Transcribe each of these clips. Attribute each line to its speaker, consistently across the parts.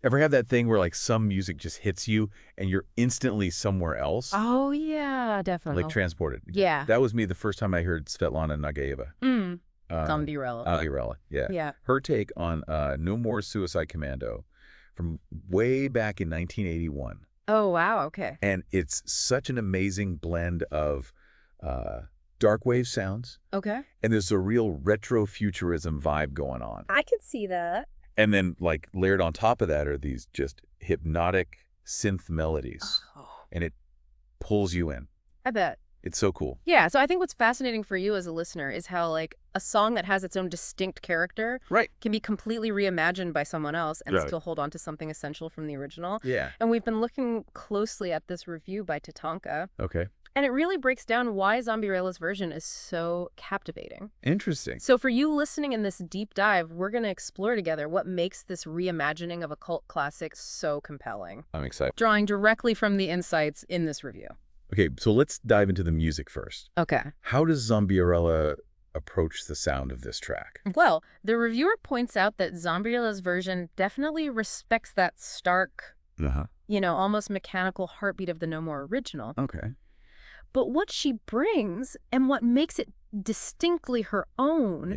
Speaker 1: Ever have that thing where like some music just hits you and you're instantly somewhere else?
Speaker 2: Oh, yeah,
Speaker 1: Like
Speaker 2: definitely.
Speaker 1: transported.
Speaker 2: Yeah.
Speaker 1: That was me the first time I heard Svetlana Nagaeva.
Speaker 2: Ząbírella.
Speaker 1: Nagaeva, yeah.
Speaker 2: Yeah.
Speaker 1: Her take on No More Suicide Commando from way back in 1981.
Speaker 2: Oh, wow. Okay.
Speaker 1: And it's such an amazing blend of dark wave sounds,
Speaker 2: Okay.
Speaker 1: and there's a real retro-futurism vibe going on.
Speaker 2: I could see that.
Speaker 1: And then, like, layered on top of that are these just hypnotic synth melodies.
Speaker 2: Oh,
Speaker 1: And it pulls you in.
Speaker 2: I bet.
Speaker 1: It's so cool.
Speaker 2: Yeah, so I think what's fascinating for you as a listener is how, like, a song that has its own distinct character
Speaker 1: Right.
Speaker 2: can be completely reimagined by someone else and
Speaker 1: Right.
Speaker 2: still hold on to something essential from the original.
Speaker 1: Yeah.
Speaker 2: And we've been looking closely at this review by TATANKA,
Speaker 1: Okay.
Speaker 2: and it really breaks down why ząbirella's version is so captivating.
Speaker 1: Interesting.
Speaker 2: So for you listening in this deep dive, we're going to explore together what makes this reimagining of a cult classic so compelling,
Speaker 1: I'm excited.
Speaker 2: drawing directly from the insights in this review.
Speaker 1: Okay, so let's dive into the music first.
Speaker 2: Okay.
Speaker 1: How does ząbírella approach the sound of this track?
Speaker 2: Well, the reviewer points out that ząbirella's version definitely respects that stark, almost mechanical heartbeat of the No More original.
Speaker 1: Okay.
Speaker 2: But what she brings and what makes it distinctly her own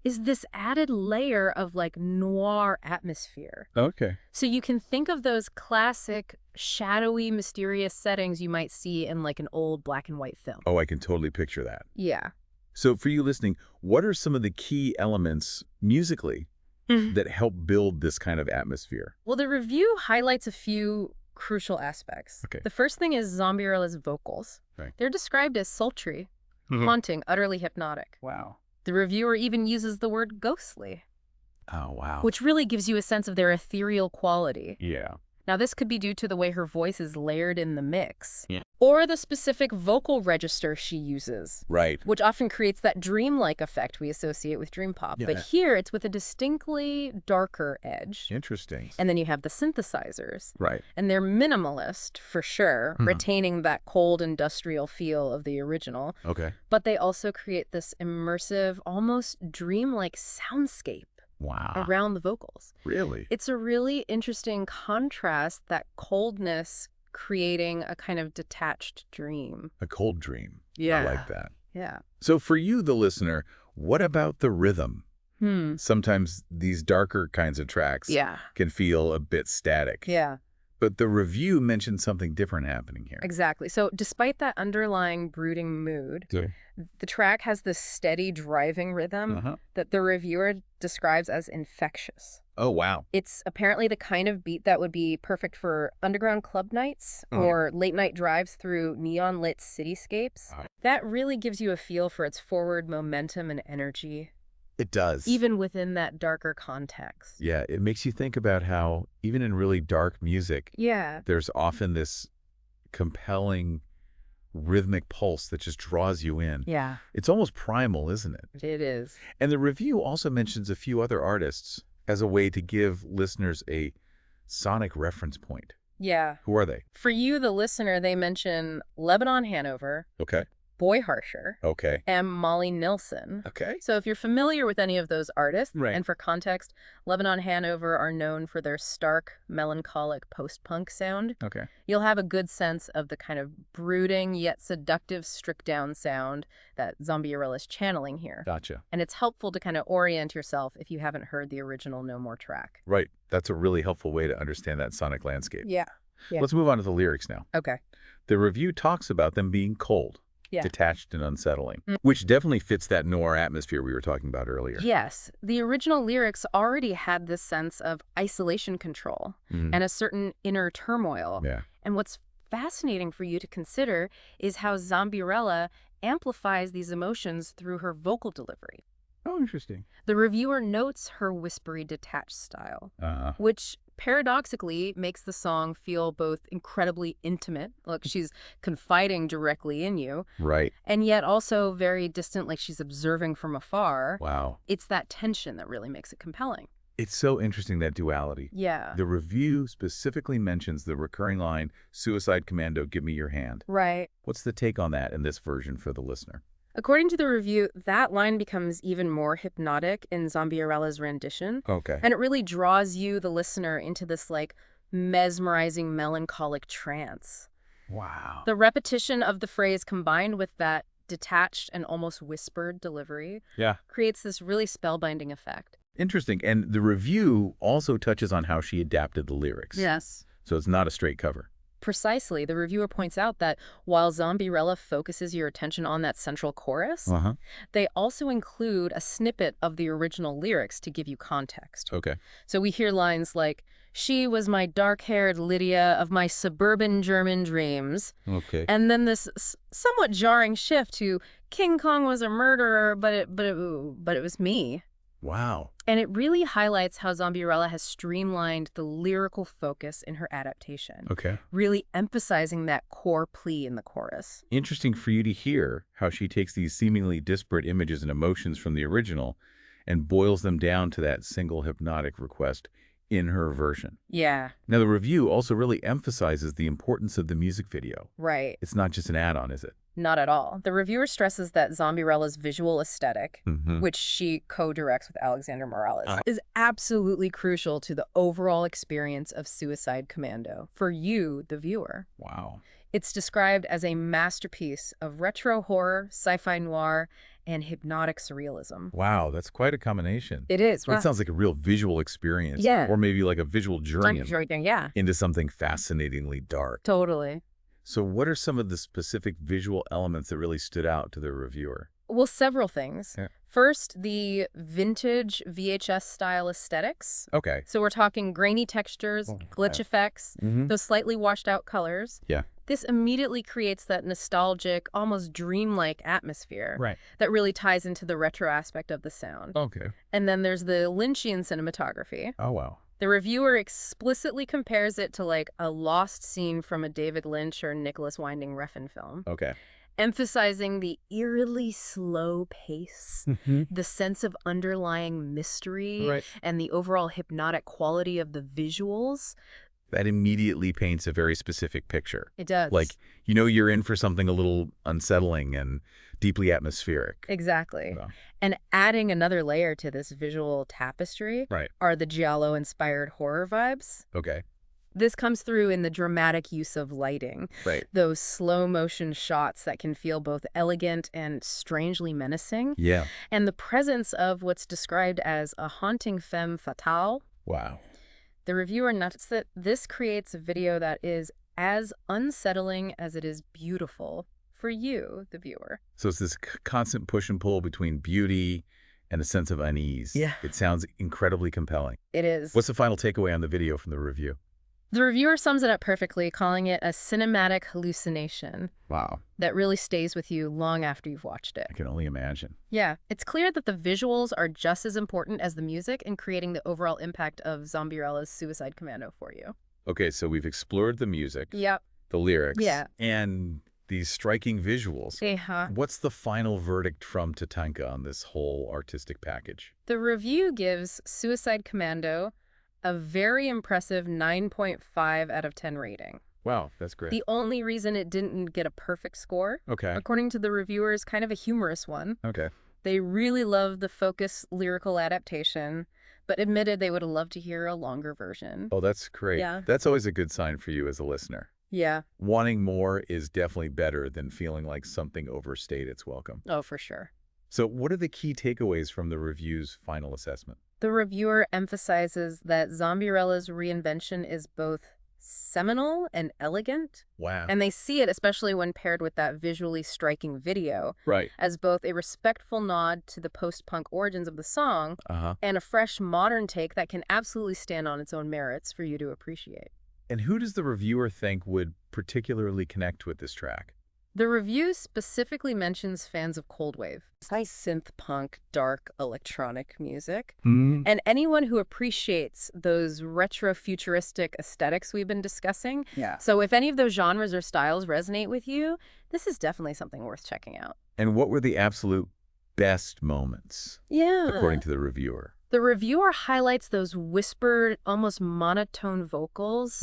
Speaker 2: is this added layer of like noir atmosphere.
Speaker 1: Okay.
Speaker 2: So you can think of those classic shadowy, mysterious settings you might see in like an old black and white film.
Speaker 1: Oh, I can totally picture that.
Speaker 2: Yeah.
Speaker 1: So for you listening, what are some of the key elements musically that help build this kind of atmosphere?
Speaker 2: Well, the review highlights a few crucial aspects.
Speaker 1: Okay.
Speaker 2: The first thing is ząbirella's vocals.
Speaker 1: Right.
Speaker 2: They're described as sultry, haunting, utterly hypnotic.
Speaker 1: Wow.
Speaker 2: The reviewer even uses the word ghostly,
Speaker 1: Oh, wow.
Speaker 2: which really gives you a sense of their ethereal quality.
Speaker 1: Yeah.
Speaker 2: Now, this could be due to the way her voice is layered in the mix,
Speaker 1: Yeah.
Speaker 2: or the specific vocal register she uses,
Speaker 1: Right.
Speaker 2: which often creates that dreamlike effect we associate with dream pop.
Speaker 1: Yeah.
Speaker 2: But here, it's with a distinctly darker edge.
Speaker 1: Interesting.
Speaker 2: And then you have the synthesizers.
Speaker 1: Right.
Speaker 2: And they're minimalist, for sure, retaining that cold industrial feel of the original.
Speaker 1: Okay.
Speaker 2: But they also create this immersive, almost dreamlike soundscape
Speaker 1: Wow.
Speaker 2: around the vocals.
Speaker 1: Really?
Speaker 2: It's a really interesting contrast, that coldness creating a kind of detached dream.
Speaker 1: A cold dream.
Speaker 2: Yeah.
Speaker 1: I like that.
Speaker 2: Yeah.
Speaker 1: So for you, the listener, what about the rhythm? Sometimes these darker kinds of tracks
Speaker 2: Yeah.
Speaker 1: can feel a bit static.
Speaker 2: Yeah.
Speaker 1: But the review mentioned something different happening here.
Speaker 2: Exactly. So despite that underlying brooding mood, the track has this steady driving rhythm that the reviewer describes as infectious.
Speaker 1: Oh, wow.
Speaker 2: It's apparently the kind of beat that would be perfect for underground club nights or late-night drives through neon-lit cityscapes. That really gives you a feel for its forward momentum and energy,
Speaker 1: It does.
Speaker 2: even within that darker context.
Speaker 1: Yeah, it makes you think about how even in really dark music,
Speaker 2: Yeah.
Speaker 1: there's often this compelling rhythmic pulse that just draws you in.
Speaker 2: Yeah,
Speaker 1: It's almost primal, isn't it?
Speaker 2: it is.
Speaker 1: And the review also mentions a few other artists as a way to give listeners a sonic reference point.
Speaker 2: Yeah.
Speaker 1: Who are they?
Speaker 2: For you, the listener, they mention Lebanon Hanover,
Speaker 1: Okay.
Speaker 2: Boy Harsher,
Speaker 1: Okay.
Speaker 2: and Molly Nilsson.
Speaker 1: Okay.
Speaker 2: So if you're familiar with any of those artists,
Speaker 1: Right.
Speaker 2: and for context, Lebanon Hanover are known for their stark, melancholic post-punk sound.
Speaker 1: Okay.
Speaker 2: You'll have a good sense of the kind of brooding yet seductive stripped-down sound that ząbírella is channeling here.
Speaker 1: Gotcha.
Speaker 2: And it's helpful to kind of orient yourself if you haven't heard the original No More track.
Speaker 1: Right. That's a really helpful way to understand that sonic landscape.
Speaker 2: Yeah. Yeah.
Speaker 1: Let's move on to the lyrics now.
Speaker 2: Okay.
Speaker 1: The review talks about them being cold,
Speaker 2: Yeah.
Speaker 1: detached and unsettling, which definitely fits that noir atmosphere we were talking about earlier.
Speaker 2: Yes, the original lyrics already had this sense of isolation control and a certain inner turmoil.
Speaker 1: Yeah.
Speaker 2: And what's fascinating for you to consider is how ząbírella amplifies these emotions through her vocal delivery.
Speaker 1: Oh, interesting.
Speaker 2: The reviewer notes her whispery, detached style, which paradoxically makes the song feel both incredibly intimate, like she's confiding directly in you,
Speaker 1: Right.
Speaker 2: and yet also very distant, like she's observing from afar.
Speaker 1: Wow.
Speaker 2: It's that tension that really makes it compelling.
Speaker 1: It's so interesting, that duality.
Speaker 2: Yeah.
Speaker 1: The review specifically mentions the recurring line, "Suicide Commando, give me your hand."
Speaker 2: Right.
Speaker 1: What's the take on that in this version for the listener?
Speaker 2: According to the review, that line becomes even more hypnotic in 𝗧𝗕𝗓𝗧's rendition.
Speaker 1: Okay.
Speaker 2: And it really draws you, the listener, into this, like, mesmerizing, melancholic trance.
Speaker 1: Wow.
Speaker 2: The repetition of the phrase combined with that detached and almost whispered delivery creates this really spellbinding effect.
Speaker 1: Interesting. And the review also touches on how she adapted the lyrics.
Speaker 2: Yes.
Speaker 1: So it's not a straight cover.
Speaker 2: Precisely. The reviewer points out that while 𝗧𝗕𝗓 focuses your attention on that central chorus, they also include a snippet of the original lyrics to give you context.
Speaker 1: Okay.
Speaker 2: So we hear lines like, "She was my dark-haired Lydia of my suburban German dreams."
Speaker 1: Okay.
Speaker 2: And then this somewhat jarring shift to King Kong was a murderer, but it was me.
Speaker 1: Wow.
Speaker 2: And it really highlights how 𝗧𝗕𝗓 has streamlined the lyrical focus in her adaptation.
Speaker 1: Okay.
Speaker 2: Really emphasizing that core plea in the chorus.
Speaker 1: Interesting for you to hear how she takes these seemingly disparate images and emotions from the original and boils them down to that single hypnotic request in her version.
Speaker 2: Yeah.
Speaker 1: Now, the review also really emphasizes the importance of the music video.
Speaker 2: Right.
Speaker 1: It's not just an add-on, is it?
Speaker 2: Not at all. The reviewer stresses that 𝗧𝗕𝗓's visual aesthetic, which she co-directs with Alexander Morales, is absolutely crucial to the overall experience of Suicide Commando for you, the viewer.
Speaker 1: Wow.
Speaker 2: It's described as a masterpiece of retro horror, sci-fi noir, and hypnotic surrealism.
Speaker 1: Wow, that's quite a combination.
Speaker 2: It is.
Speaker 1: So it sounds like a real visual experience.
Speaker 2: Yeah.
Speaker 1: Or maybe like a visual journey
Speaker 2: Yeah.
Speaker 1: into something fascinatingly dark.
Speaker 2: Totally.
Speaker 1: So what are some of the specific visual elements that really stood out to the reviewer?
Speaker 2: Well, several things.
Speaker 1: Yeah.
Speaker 2: First, the vintage VHS-style aesthetics.
Speaker 1: Okay.
Speaker 2: So we're talking grainy textures, glitch effects, those slightly washed-out colors.
Speaker 1: Yeah.
Speaker 2: This immediately creates that nostalgic, almost dreamlike atmosphere that really ties into the retro aspect of the sound.
Speaker 1: Okay.
Speaker 2: And then there's the Lynchian cinematography.
Speaker 1: Oh, wow.
Speaker 2: The reviewer explicitly compares it to like a lost scene from a David Lynch or Nicholas Winding Refn film.
Speaker 1: Okay.
Speaker 2: Emphasizing the eerily slow pace, the sense of underlying mystery, and the overall hypnotic quality of the visuals.
Speaker 1: That immediately paints a very specific picture.
Speaker 2: It does.
Speaker 1: Like, you know you're in for something a little unsettling and deeply atmospheric.
Speaker 2: Exactly.
Speaker 1: Wow.
Speaker 2: And adding another layer to this visual tapestry are the giallo-inspired horror vibes.
Speaker 1: Okay.
Speaker 2: This comes through in the dramatic use of lighting. Those slow-motion shots that can feel both elegant and strangely menacing.
Speaker 1: Yeah.
Speaker 2: And the presence of what's described as a haunting femme fatale.
Speaker 1: Wow.
Speaker 2: The reviewer notes that this creates a video that is as unsettling as it is beautiful for you, the viewer.
Speaker 1: So it's this constant push and pull between beauty and a sense of unease.
Speaker 2: Yeah.
Speaker 1: It sounds incredibly compelling.
Speaker 2: It is.
Speaker 1: What's the final takeaway on the video from the review?
Speaker 2: The reviewer sums it up perfectly, calling it a cinematic hallucination.
Speaker 1: Wow.
Speaker 2: That really stays with you long after you've watched it.
Speaker 1: I can only imagine.
Speaker 2: Yeah. It's clear that the visuals are just as important as the music in creating the overall impact of 𝗧𝗕𝗓's Suicide Commando for you.
Speaker 1: Okay, so we've explored the music, the lyrics, and these striking visuals. What's the final verdict from TATANKA on this whole artistic package?
Speaker 2: The review gives Suicide Commando a very impressive 9.5 out of 10 rating.
Speaker 1: Wow, that's great.
Speaker 2: The only reason it didn't get a perfect score, according to the reviewer, is kind of a humorous one. They really loved the focused lyrical adaptation, but admitted they would have loved to hear a longer version.
Speaker 1: Oh, that's great.
Speaker 2: Yeah.
Speaker 1: That's always a good sign for you as a listener.
Speaker 2: Yeah.
Speaker 1: Wanting more is definitely better than feeling like something overstayed its welcome.
Speaker 2: Oh, for sure.
Speaker 1: So what are the key takeaways from the review's final assessment?
Speaker 2: The reviewer emphasizes that 𝗧𝗕𝗓's reinvention is both seminal and elegant.
Speaker 1: Wow.
Speaker 2: And they see it, especially when paired with that visually striking video, as both a respectful nod to the post-punk origins of the song and a fresh modern take that can absolutely stand on its own merits for you to appreciate.
Speaker 1: And who does the reviewer think would particularly connect with this track?
Speaker 2: The review specifically mentions fans of cold wave, synth punk, dark electronic music, and anyone who appreciates those retro-futuristic aesthetics we've been discussing. So if any of those genres or styles resonate with you, this is definitely something worth checking out.
Speaker 1: And what were the absolute best moments, according to the reviewer?
Speaker 2: The reviewer highlights those whispered, almost monotone vocals,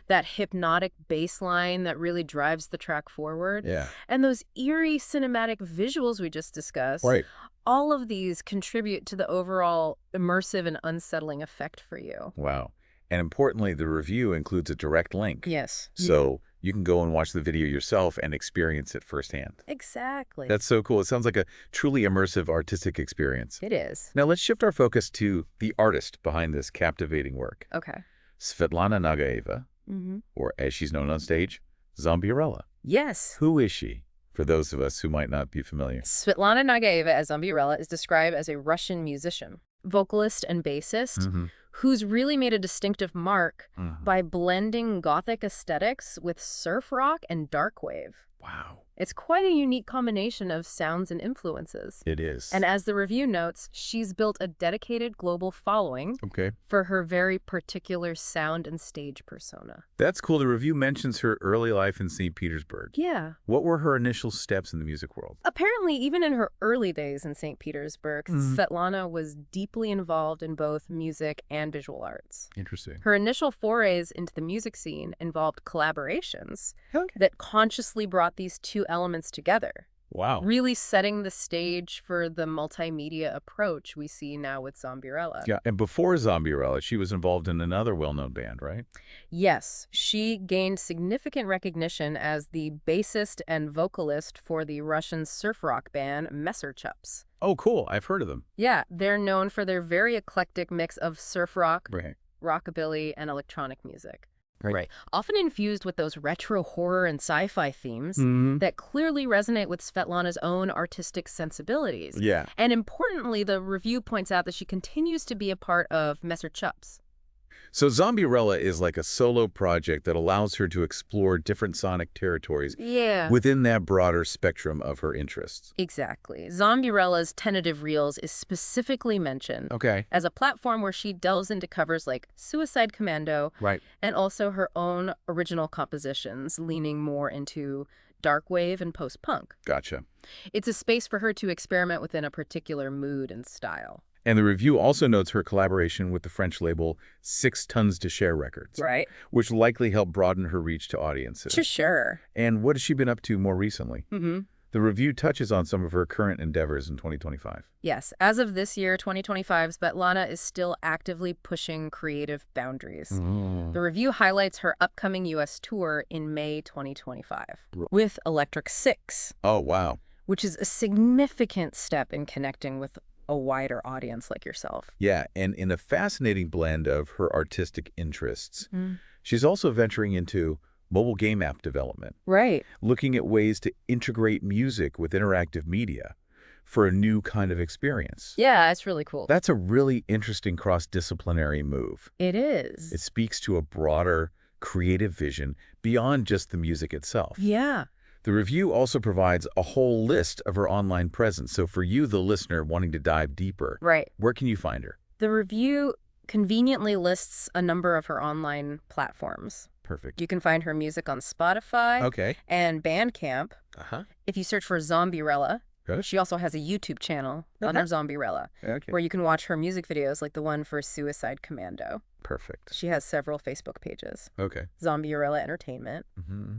Speaker 2: that hypnotic bass line that really drives the track forward, and those eerie cinematic visuals we just discussed.
Speaker 1: Right.
Speaker 2: All of these contribute to the overall immersive and unsettling effect for you.
Speaker 1: Wow. And importantly, the review includes a direct link.
Speaker 2: Yes.
Speaker 1: So you can go and watch the video yourself and experience it firsthand.
Speaker 2: Exactly.
Speaker 1: That's so cool. It sounds like a truly immersive artistic experience.
Speaker 2: It is.
Speaker 1: Now let's shift our focus to the artist behind this captivating work.
Speaker 2: Okay.
Speaker 1: Svetlana Nagaeva, or as she's known on stage, 𝗧𝗓𝗓𝗏.
Speaker 2: Yes.
Speaker 1: Who is she, for those of us who might not be familiar?
Speaker 2: Svetlana Nagaeva as 𝗧𝗓𝗓𝗏 is described as a Russian musician, vocalist, and bassist who's really made a distinctive mark by blending Gothic aesthetics with surf rock and dark wave.
Speaker 1: Wow.
Speaker 2: It's quite a unique combination of sounds and influences.
Speaker 1: It is.
Speaker 2: And as the review notes, she's built a dedicated global following for her very particular sound and stage persona.
Speaker 1: That's cool. The review mentions her early life in St. Petersburg.
Speaker 2: Yeah.
Speaker 1: What were her initial steps in the music world?
Speaker 2: Apparently, even in her early days in St. Petersburg, Svetlana was deeply involved in both music and visual arts.
Speaker 1: Interesting.
Speaker 2: Her initial forays into the music scene involved collaborations that consciously brought these two elements together.
Speaker 1: Wow.
Speaker 2: Really setting the stage for the multimedia approach we see now with 𝗧𝗓𝗓𝗏.
Speaker 1: Yeah, and before 𝗧𝗓𝗓𝗏𝗏, she was involved in another well-known band, right?
Speaker 2: Yes, she gained significant recognition as the bassist and vocalist for the Russian surf rock band 𝗧𝗧𝗔𝗓𝗏.
Speaker 1: Oh, cool. I've heard of them.
Speaker 2: Yeah, they're known for their very eclectic mix of surf rock,
Speaker 1: Right.
Speaker 2: rockabilly, and electronic music.
Speaker 1: Right.
Speaker 2: Often infused with those retro horror and sci-fi themes that clearly resonate with Svetlana's own artistic sensibilities.
Speaker 1: Yeah.
Speaker 2: And importantly, the review points out that she continues to be a part of 𝗧𝗧𝗔𝗓𝗏.
Speaker 1: So 𝗧𝗓𝗓𝗏𝗏 is like a solo project that allows her to explore different sonic territories within that broader spectrum of her interests.
Speaker 2: Exactly. 𝗧𝗓𝗓𝗏𝗏's tentative reels is specifically mentioned as a platform where she delves into covers like 𝗬𝗧𝗔𝗓𝗪𝗏 and also her own original compositions, leaning more into dark wave and post-punk.
Speaker 1: Gotcha.
Speaker 2: It's a space for her to experiment within a particular mood and style.
Speaker 1: And the review also notes her collaboration with the French label 𝗧𝗔𝗧𝗓𝗏 Records, which likely helped broaden her reach to audiences.
Speaker 2: For sure.
Speaker 1: And what has she been up to more recently? The review touches on some of her current endeavors in 2025.
Speaker 2: Yes. As of this year, 2025, Svetlana is still actively pushing creative boundaries. The review highlights her upcoming U.S. tour in May 2025 with Electric Six.
Speaker 1: Oh, wow.
Speaker 2: Which is a significant step in connecting with a wider audience like yourself.
Speaker 1: Yeah, and in a fascinating blend of her artistic interests, she's also venturing into mobile game app development.
Speaker 2: Right.
Speaker 1: Looking at ways to integrate music with interactive media for a new kind of experience.
Speaker 2: Yeah, it's really cool.
Speaker 1: That's a really interesting cross-disciplinary move.
Speaker 2: It is.
Speaker 1: It speaks to a broader creative vision beyond just the music itself.
Speaker 2: Yeah.
Speaker 1: The review also provides a whole list of her online presence. So for you, the listener, wanting to dive deeper, where can you find her?
Speaker 2: The review conveniently lists a number of her online platforms.
Speaker 1: Perfect.
Speaker 2: You can find her music on Spotify and Bandcamp. If you search for 𝗧𝗓𝗓𝗏𝗏, she also has a YouTube channel under 𝗧𝗓𝗓𝗏, where you can watch her music videos like the one for 𝗬𝗧𝗔𝗓𝗪𝗏.
Speaker 1: Perfect.
Speaker 2: She has several Facebook pages. 𝗧𝗓𝗓𝗏 Entertainment,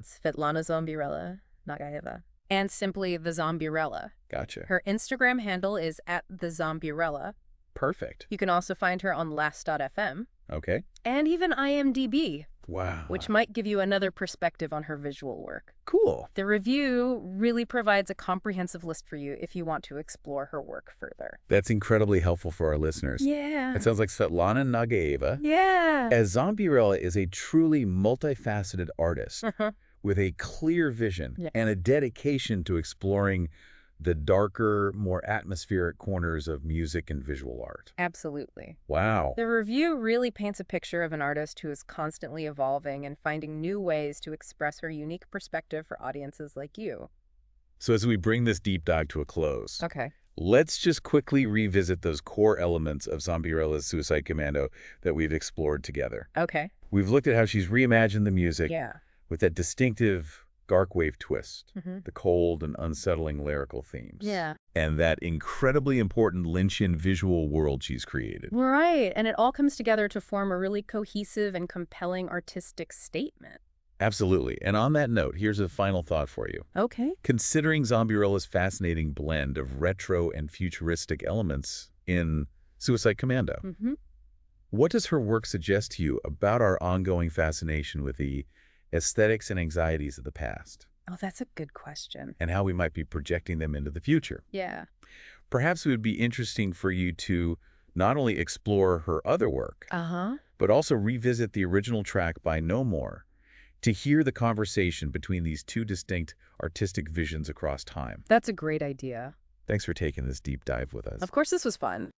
Speaker 2: Svetlana 𝗧𝗓𝗓𝗏 Nagaeva, and simply the 𝗧𝗓𝗓𝗏.
Speaker 1: Gotcha.
Speaker 2: Her Instagram handle is @the_𝗧𝗓𝗓𝗏.
Speaker 1: Perfect.
Speaker 2: You can also find her on Last.fm.
Speaker 1: Okay.
Speaker 2: And even IMDb.
Speaker 1: Wow.
Speaker 2: Which might give you another perspective on her visual work.
Speaker 1: Cool.
Speaker 2: The review really provides a comprehensive list for you if you want to explore her work further.
Speaker 1: That's incredibly helpful for our listeners.
Speaker 2: Yeah.
Speaker 1: It sounds like Svetlana Nagaeva
Speaker 2: Yeah.
Speaker 1: as 𝗧𝗓𝗓𝗏𝗏 is a truly multifaceted artist with a clear vision and a dedication to exploring the darker, more atmospheric corners of music and visual art.
Speaker 2: Absolutely.
Speaker 1: Wow.
Speaker 2: The review really paints a picture of an artist who is constantly evolving and finding new ways to express her unique perspective for audiences like you.
Speaker 1: So as we bring this deep dive to a close, let's just quickly revisit those core elements of 𝗧𝗓𝗓𝗏𝗏's Suicide Commando that we've explored together. We've looked at how she's reimagined the music with that distinctive dark wave twist, the cold and unsettling lyrical themes. And that incredibly important Lynchian visual world she's created.
Speaker 2: Right, and it all comes together to form a really cohesive and compelling artistic statement.
Speaker 1: Absolutely. And on that note, here's a final thought for you.
Speaker 2: Okay.
Speaker 1: Considering Zombierella's fascinating blend of retro and futuristic elements in Suicide Commando, what does her work suggest to you about our ongoing fascination with the aesthetics and anxieties of the past?
Speaker 2: Oh, that's a good question.
Speaker 1: And how we might be projecting them into the future.
Speaker 2: Yeah.
Speaker 1: Perhaps it would be interesting for you to not only explore her other work, but also revisit the original track by No More to hear the conversation between these two distinct artistic visions across time.
Speaker 2: That's a great idea.
Speaker 1: Thanks for taking this deep dive with us.
Speaker 2: Of course, this was fun.